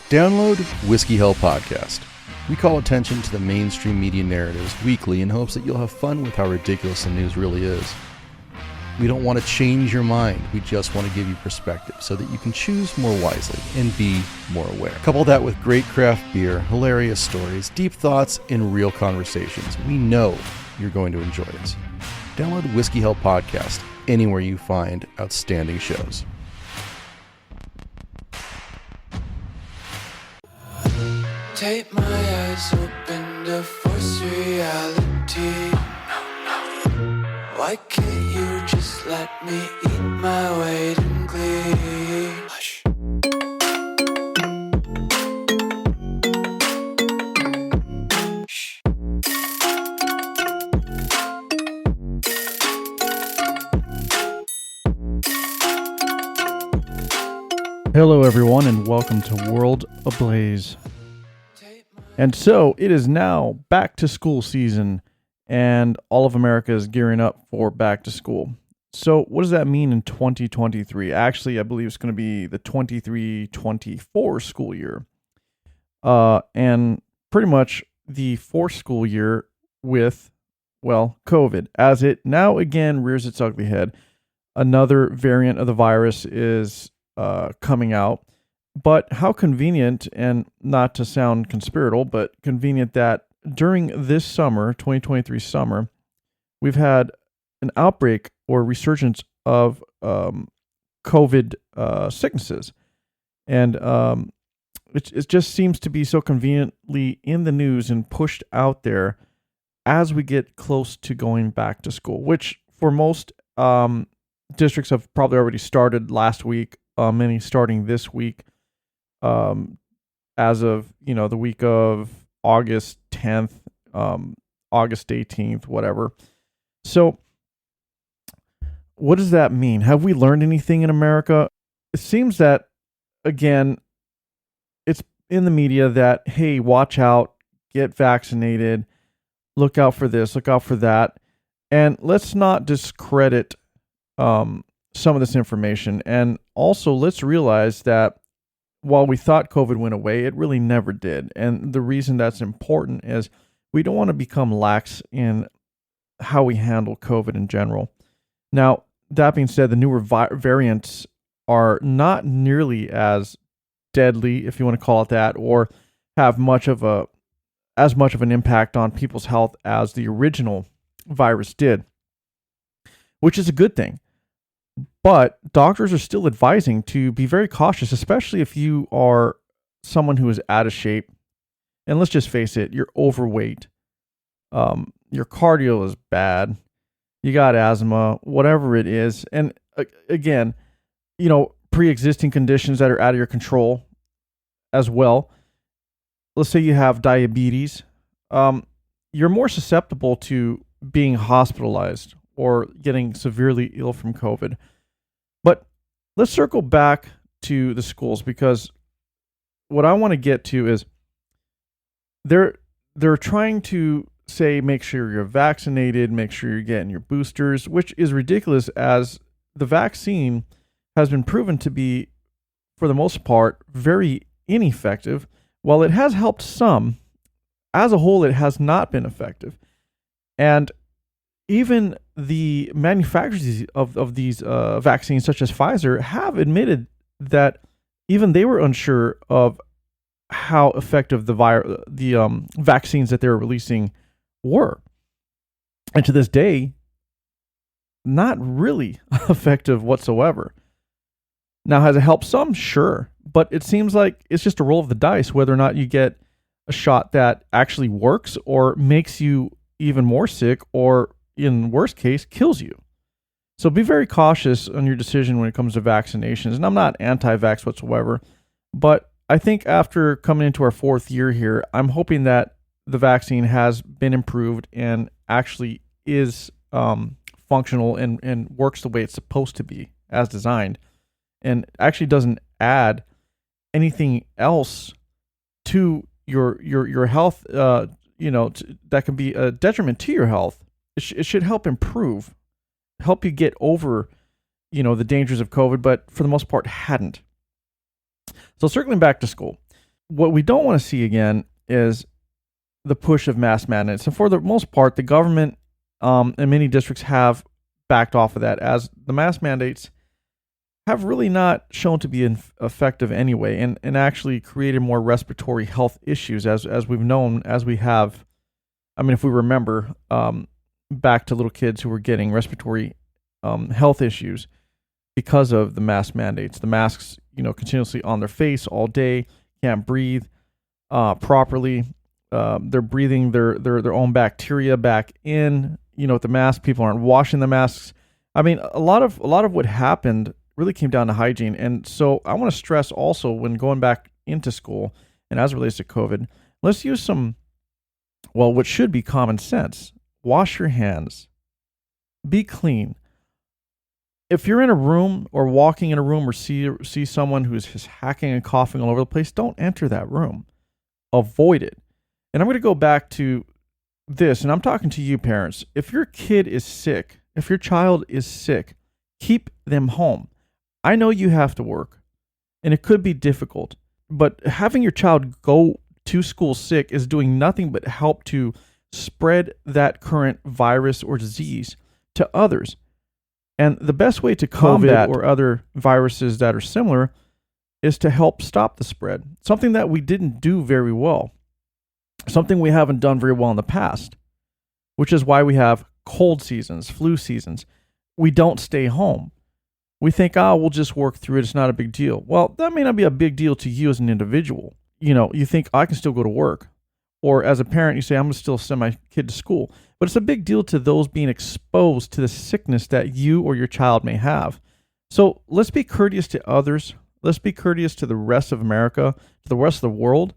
Download Whiskey Hell Podcast. We call attention to the mainstream media narratives weekly in hopes that you'll have fun with how ridiculous the news really is. We don't want to change your mind. We just want to give you perspective so that you can choose more wisely and be more aware. Couple that with great craft beer, hilarious stories, deep thoughts, and real conversations. We know you're going to enjoy it. Download Whiskey Hell Podcast anywhere you find outstanding shows. Take my eyes open to force reality. Why can't you just let me eat my weight in glee? Hush. Shh. Hello everyone and welcome to World Ablaze. And so it is now back to school season and all of America is gearing up for back to school. So what does that mean in 2023? Actually, I believe it's going to be the 23-24 school year. And pretty much the fourth school year with, well, COVID. As it now again rears its ugly head. Another variant of the virus is coming out. But how convenient, and not to sound conspiratorial, but convenient that during this summer, 2023 summer, we've had an outbreak or resurgence of COVID sicknesses. And it just seems to be so conveniently in the news and pushed out there as we get close to going back to school, which for most districts have probably already started last week, many starting this week. As of, the week of August 10th, August 18th, whatever. So what does that mean? Have we learned anything in America? It seems that, again, it's in the media that, hey, watch out, get vaccinated, look out for this, look out for that. And let's not discredit some of this information. And also let's realize that while we thought COVID went away, it really never did. And the reason that's important is we don't want to become lax in how we handle COVID in general. Now, that being said, the newer variants are not nearly as deadly, if you want to call it that, or have as much of an impact on people's health as the original virus did, which is a good thing. But doctors are still advising to be very cautious, especially if you are someone who is out of shape. And let's just face it, you're overweight. Your cardio is bad. You got asthma, whatever it is. And again, pre-existing conditions that are out of your control as well. Let's say you have diabetes. You're more susceptible to being hospitalized or getting severely ill from COVID. But let's circle back to the schools, because what I want to get to is they're trying to say make sure you're vaccinated, make sure you're getting your boosters, which is ridiculous as the vaccine has been proven to be, for the most part, very ineffective. While it has helped some, as a whole, it has not been effective. And even the manufacturers of these vaccines, such as Pfizer, have admitted that even they were unsure of how effective the vaccines that they were releasing were. And to this day, not really effective whatsoever. Now, has it helped some? Sure. But it seems like it's just a roll of the dice whether or not you get a shot that actually works or makes you even more sick, or in worst case, kills you. So be very cautious on your decision when it comes to vaccinations. And I'm not anti-vax whatsoever, but I think after coming into our fourth year here, I'm hoping that the vaccine has been improved and actually is functional and works the way it's supposed to be as designed, and actually doesn't add anything else to your health, that can be a detriment to your health. It should help you get over, the dangers of COVID, but for the most part hadn't. So circling back to school, what we don't want to see again is the push of mask mandates. And for the most part, the government and many districts have backed off of that, as the mask mandates have really not shown to be effective anyway, and actually created more respiratory health issues as we've known, as we have. I mean, if we remember back to little kids who were getting respiratory health issues because of the mask mandates, the masks, continuously on their face all day, can't breathe properly. They're breathing their own bacteria back in, with the mask. People aren't washing the masks. I mean, a lot of what happened really came down to hygiene. And so I want to stress also, when going back into school and as it relates to COVID, let's use some, what should be common sense. Wash your hands. Be clean. If you're in a room or walking in a room or see someone who's just hacking and coughing all over the place, don't enter that room. Avoid it. And I'm going to go back to this, and I'm talking to you parents. If your kid is sick, if your child is sick, keep them home. I know you have to work, and it could be difficult, but having your child go to school sick is doing nothing but help to spread that current virus or disease to others. And the best way to combat COVID or other viruses that are similar is to help stop the spread. Something that we didn't do very well. Something we haven't done very well in the past, which is why we have cold seasons, flu seasons. We don't stay home. We think, we'll just work through it. It's not a big deal. Well, that may not be a big deal to you as an individual. You think, I can still go to work. Or as a parent, you say, I'm going to still send my kid to school. But it's a big deal to those being exposed to the sickness that you or your child may have. So let's be courteous to others. Let's be courteous to the rest of America, to the rest of the world.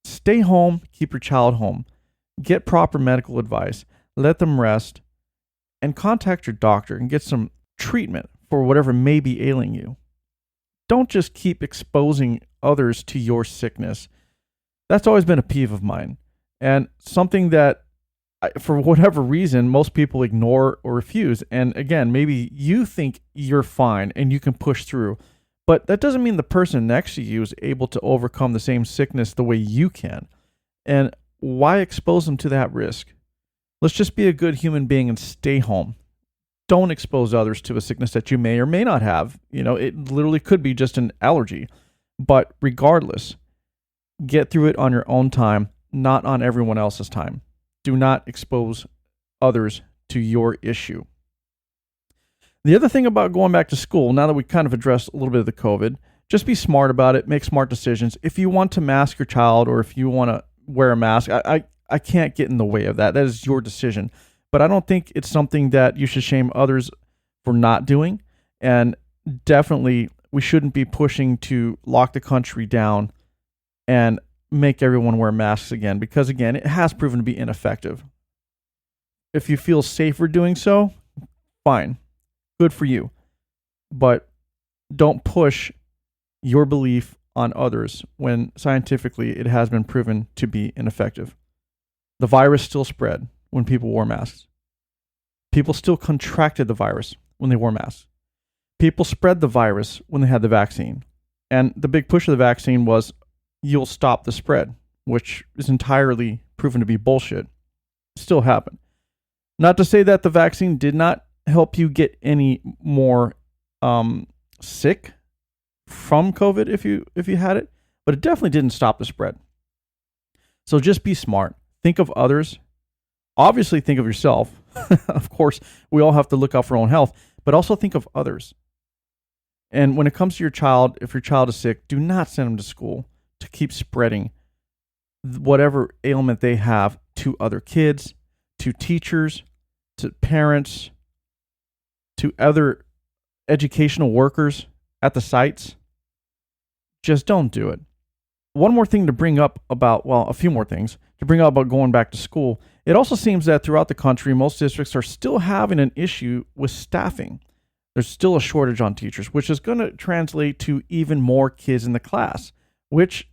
Stay home. Keep your child home. Get proper medical advice. Let them rest. And contact your doctor and get some treatment for whatever may be ailing you. Don't just keep exposing others to your sickness. That's always been a peeve of mine, and something that, for whatever reason, most people ignore or refuse. And again, maybe you think you're fine and you can push through, but that doesn't mean the person next to you is able to overcome the same sickness the way you can. And why expose them to that risk? Let's just be a good human being and stay home. Don't expose others to a sickness that you may or may not have. It literally could be just an allergy. But regardless, get through it on your own time, not on everyone else's time. Do not expose others to your issue. The other thing about going back to school, now that we kind of addressed a little bit of the COVID, just be smart about it. Make smart decisions. If you want to mask your child or if you want to wear a mask, I can't get in the way of that. That is your decision. But I don't think it's something that you should shame others for not doing. And definitely, we shouldn't be pushing to lock the country down and make everyone wear masks again, because again, it has proven to be ineffective. If you feel safer doing so, fine. Good for you. But don't push your belief on others when scientifically it has been proven to be ineffective. The virus still spread when people wore masks. People still contracted the virus when they wore masks. People spread the virus when they had the vaccine. And the big push of the vaccine was, you'll stop the spread, which is entirely proven to be bullshit. Still happened. Not to say that the vaccine did not help you get any more sick from COVID if you had it, but it definitely didn't stop the spread. So just be smart. Think of others. Obviously, think of yourself. Of course, we all have to look out for our own health, but also think of others. And when it comes to your child, if your child is sick, do not send them to school to keep spreading whatever ailment they have to other kids, to teachers, to parents, to other educational workers at the sites. Just don't do it. One more thing to bring up about, a few more things to bring up about going back to school. It also seems that throughout the country, most districts are still having an issue with staffing. There's still a shortage on teachers, which is going to translate to even more kids in the class, which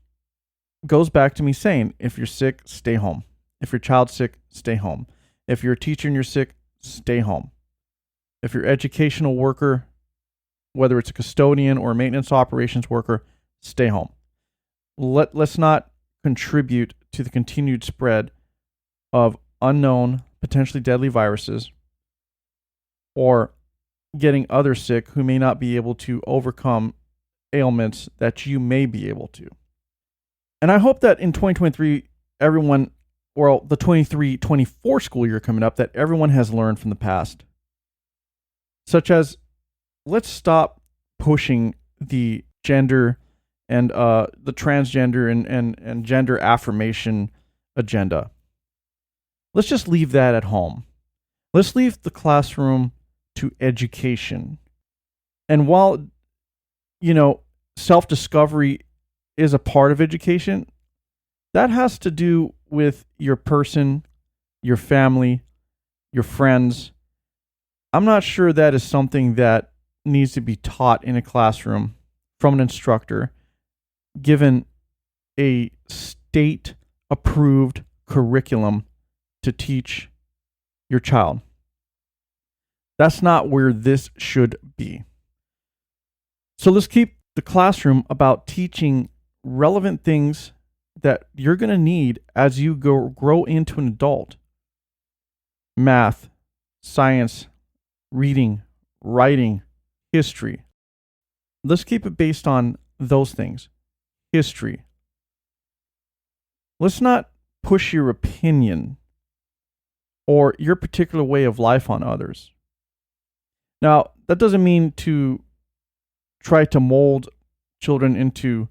goes back to me saying, if you're sick, stay home. If your child's sick, stay home. If you're a teacher and you're sick, stay home. If you're an educational worker, whether it's a custodian or a maintenance operations worker, stay home. Let's not contribute to the continued spread of unknown, potentially deadly viruses, or getting others sick who may not be able to overcome ailments that you may be able to. And I hope that in 2023, everyone, or the 23-24 school year coming up, that everyone has learned from the past. Such as, let's stop pushing the gender and the transgender and gender affirmation agenda. Let's just leave that at home. Let's leave the classroom to education. And while, self-discovery is a part of education, that has to do with your person, your family, your friends. I'm not sure that is something that needs to be taught in a classroom from an instructor, given a state-approved curriculum to teach your child. That's not where this should be. So let's keep the classroom about teaching relevant things that you're going to need as you grow into an adult. Math, science, reading, writing, history. Let's keep it based on those things. History. Let's not push your opinion or your particular way of life on others. Now, that doesn't mean to try to mold children into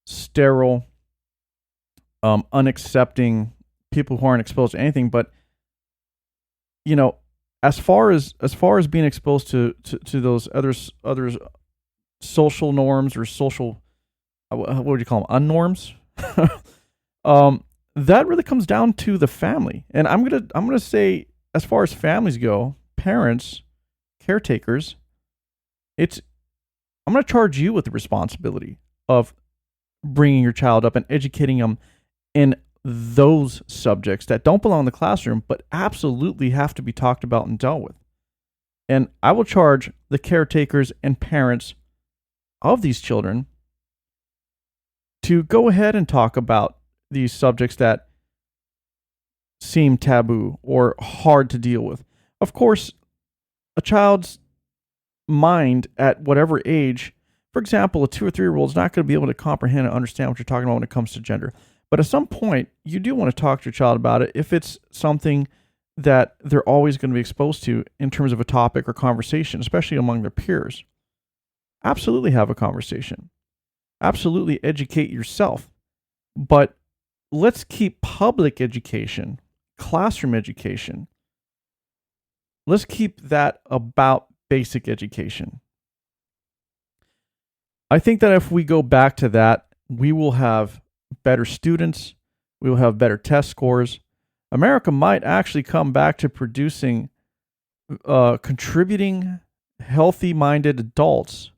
sterile, unaccepting people who aren't exposed to anything. But as far as being exposed to those other social norms or social, what would you call them, unnorms? That really comes down to the family. And I'm gonna say, as far as families go, parents, caretakers, I'm going to charge you with the responsibility of bringing your child up and educating them in those subjects that don't belong in the classroom, but absolutely have to be talked about and dealt with. And I will charge the caretakers and parents of these children to go ahead and talk about these subjects that seem taboo or hard to deal with. Of course, a child's mind at whatever age, for example, a 2 or 3 year old is not going to be able to comprehend and understand what you're talking about when it comes to gender. But at some point, you do want to talk to your child about it if it's something that they're always going to be exposed to in terms of a topic or conversation, especially among their peers. Absolutely have a conversation. Absolutely educate yourself. But let's keep public education, classroom education, let's keep that about basic education. I think that if we go back to that, we will have better students, we will have better test scores. America might actually come back to producing contributing, healthy-minded adults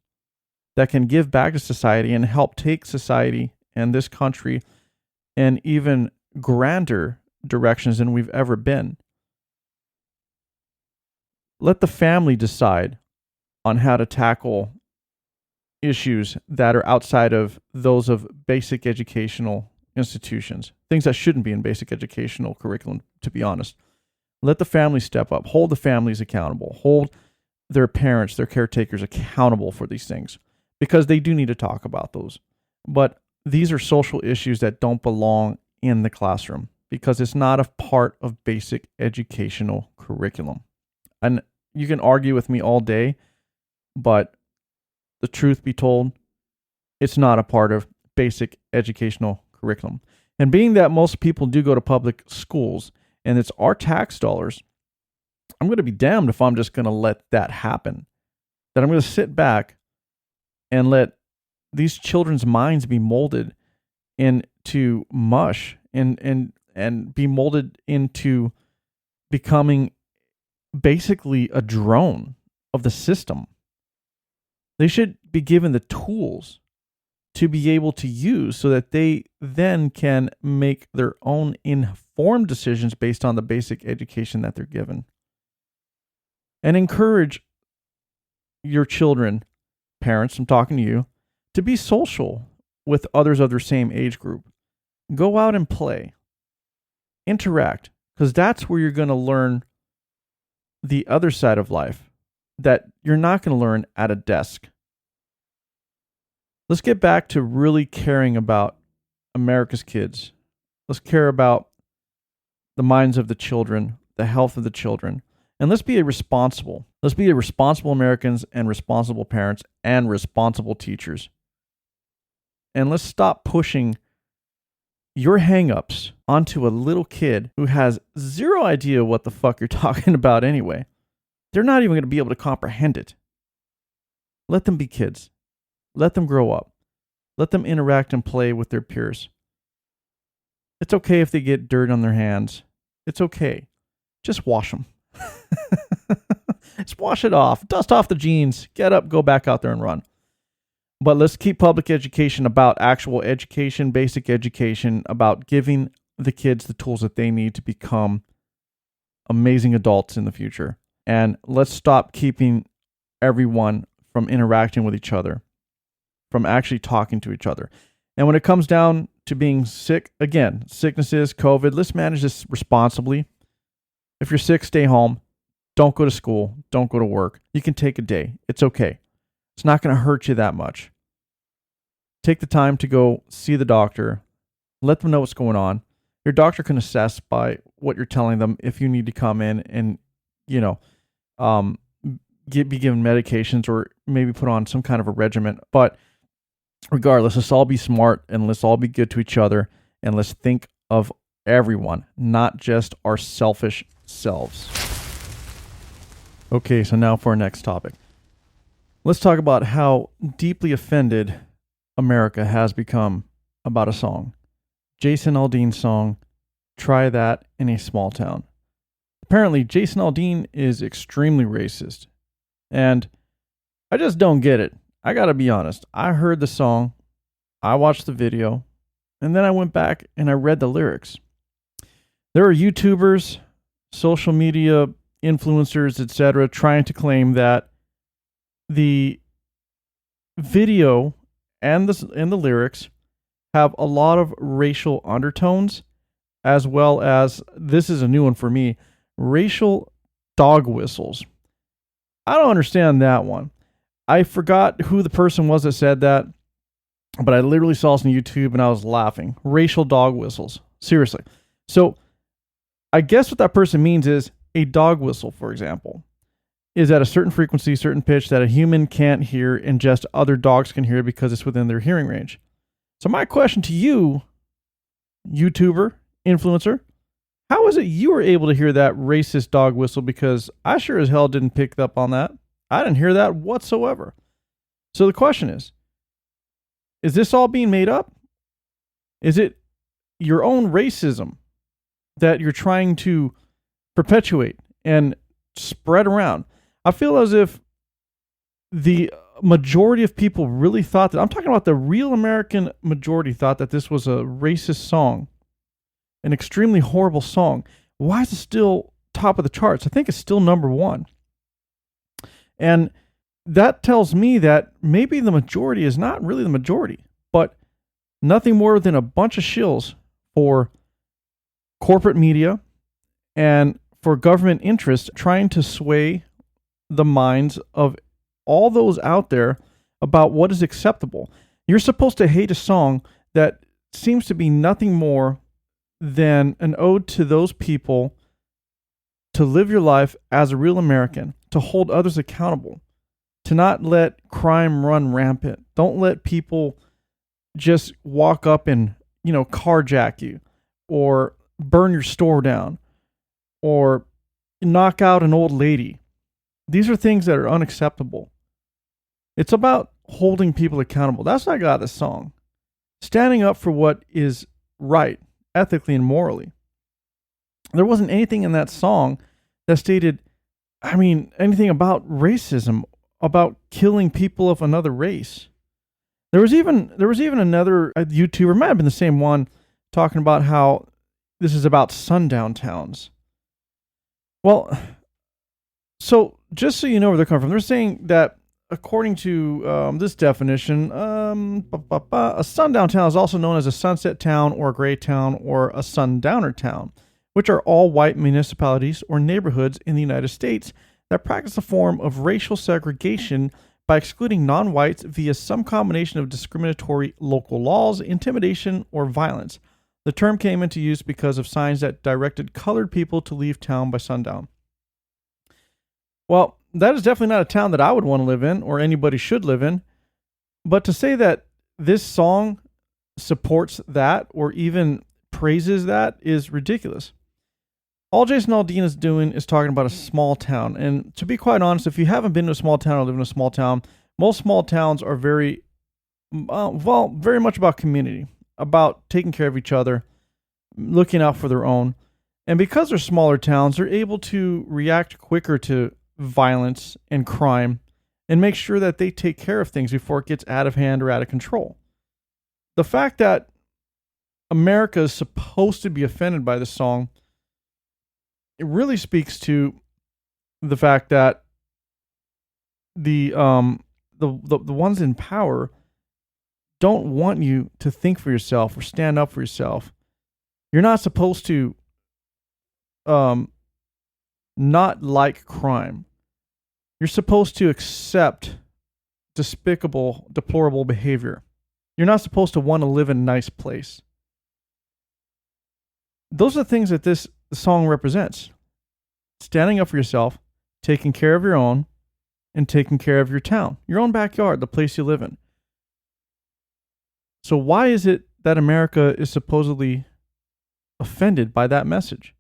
that can give back to society and help take society and this country in even grander directions than we've ever been. Let the family decide on how to tackle issues that are outside of those of basic educational institutions, things that shouldn't be in basic educational curriculum, to be honest. Let the family step up, hold the families accountable, hold their parents, their caretakers accountable for these things, because they do need to talk about those. But these are social issues that don't belong in the classroom because it's not a part of basic educational curriculum. And you can argue with me all day, but the truth be told, it's not a part of basic educational curriculum. And being that most people do go to public schools and it's our tax dollars, I'm going to be damned if I'm just going to let that happen. That I'm going to sit back and let these children's minds be molded into mush and be molded into becoming basically a drone of the system. They should be given the tools to be able to use so that they then can make their own informed decisions based on the basic education that they're given. And encourage your children, parents, I'm talking to you, to be social with others of their same age group. Go out and play. Interact, because that's where you're going to learn the other side of life that you're not going to learn at a desk. Let's get back to really caring about America's kids. Let's care about the minds of the children, the health of the children, and let's be responsible. Let's be responsible Americans and responsible parents and responsible teachers. And let's stop pushing your hang-ups onto a little kid who has zero idea what the fuck you're talking about anyway. They're not even going to be able to comprehend it. Let them be kids. Let them grow up. Let them interact and play with their peers. It's okay if they get dirt on their hands. It's okay. Just wash them. Just wash it off. Dust off the jeans. Get up, go back out there and run. But let's keep public education about actual education, basic education, about giving the kids the tools that they need to become amazing adults in the future. And let's stop keeping everyone from interacting with each other, from actually talking to each other. And when it comes down to being sick, again, sicknesses, COVID, let's manage this responsibly. If you're sick, stay home. Don't go to school. Don't go to work. You can take a day. It's okay. It's not going to hurt you that much. Take the time to go see the doctor. Let them know what's going on. Your doctor can assess by what you're telling them if you need to come in and, be given medications or maybe put on some kind of a regimen. But regardless, let's all be smart and let's all be good to each other and let's think of everyone, not just our selfish selves. Okay, so now for our next topic. Let's talk about how deeply offended America has become about a song. Jason Aldean's song, Try That in a Small Town. Apparently, Jason Aldean is extremely racist. And I just don't get it. I gotta be honest. I heard the song, I watched the video, and then I went back and I read the lyrics. There are YouTubers, social media influencers, etc., trying to claim that the video and the lyrics have a lot of racial undertones, as well as, this is a new one for me, racial dog whistles. I don't understand that one. I forgot who the person was that said that, but I literally saw this on YouTube and I was laughing. Racial dog whistles. Seriously. So I guess what that person means is a dog whistle, for example, is at a certain frequency, certain pitch that a human can't hear and just other dogs can hear because it's within their hearing range. So my question to you, YouTuber, influencer, how is it you were able to hear that racist dog whistle? Because I sure as hell didn't pick up on that. I didn't hear that whatsoever. So the question is this all being made up? Is it your own racism that you're trying to perpetuate and spread around? I feel as if the majority of people really thought that, I'm talking about the real American majority, thought that this was a racist song, an extremely horrible song. Why is it still top of the charts? I think it's still number one. And that tells me that maybe the majority is not really the majority, but nothing more than a bunch of shills for corporate media and for government interests trying to sway the minds of all those out there about what is acceptable. You're supposed to hate a song that seems to be nothing more than an ode to those people to live your life as a real American, to hold others accountable, to not let crime run rampant. Don't let people just walk up and, carjack you or burn your store down or knock out an old lady. These are things that are unacceptable. It's about holding people accountable. That's what I got this song. Standing up for what is right, ethically and morally. There wasn't anything in that song that stated, anything about racism, about killing people of another race. There was even another YouTuber, might have been the same one, talking about how this is about sundown towns. Well, so just so you know where they're coming from, they're saying that according to this definition, a sundown town is also known as a sunset town or a gray town or a sundowner town, which are all white municipalities or neighborhoods in the United States that practice a form of racial segregation by excluding non-whites via some combination of discriminatory local laws, intimidation, or violence. The term came into use because of signs that directed colored people to leave town by sundown. Well, that is definitely not a town that I would want to live in or anybody should live in. But to say that this song supports that or even praises that is ridiculous. All Jason Aldean is doing is talking about a small town. And to be quite honest, if you haven't been to a small town or live in a small town, most small towns are very much about community, about taking care of each other, looking out for their own. And because they're smaller towns, they're able to react quicker to violence and crime and make sure that they take care of things before it gets out of hand or out of control. The fact that America is supposed to be offended by this song, it really speaks to the fact that the ones in power don't want you to think for yourself or stand up for yourself. You're not supposed to not like crime. You're supposed to accept despicable, deplorable behavior. You're not supposed to want to live in a nice place. Those are the things that this song represents. Standing up for yourself, taking care of your own, and taking care of your town, your own backyard, the place you live in. So why is it that America is supposedly offended by that message?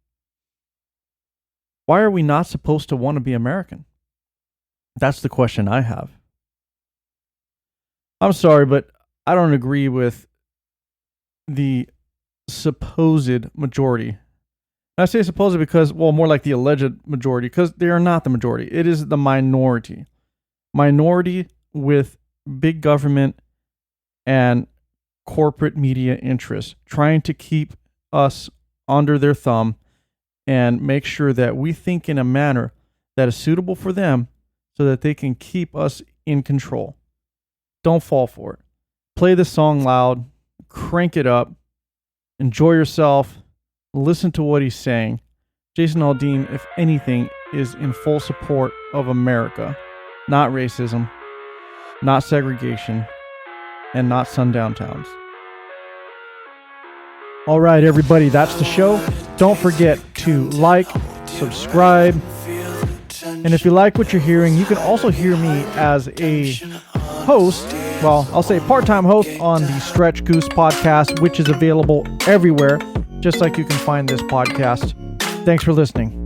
Why are we not supposed to want to be American? That's the question I have. I'm sorry, but I don't agree with the supposed majority. And I say supposed because, well, more like the alleged majority, because they are not the majority. It is the minority. Minority with big government and corporate media interests trying to keep us under their thumb and make sure that we think in a manner that is suitable for them so that they can keep us in control. Don't fall for it. Play the song loud, crank it up, enjoy yourself, listen to what he's saying. Jason Aldean, if anything, is in full support of America, not racism, not segregation, and not sundown towns. All right, everybody, that's the show. Don't forget to like, subscribe, and if you like what you're hearing, you can also hear me as a host, well, I'll say part-time host on the Stretch Goose podcast, which is available everywhere, just like you can find this podcast. Thanks for listening.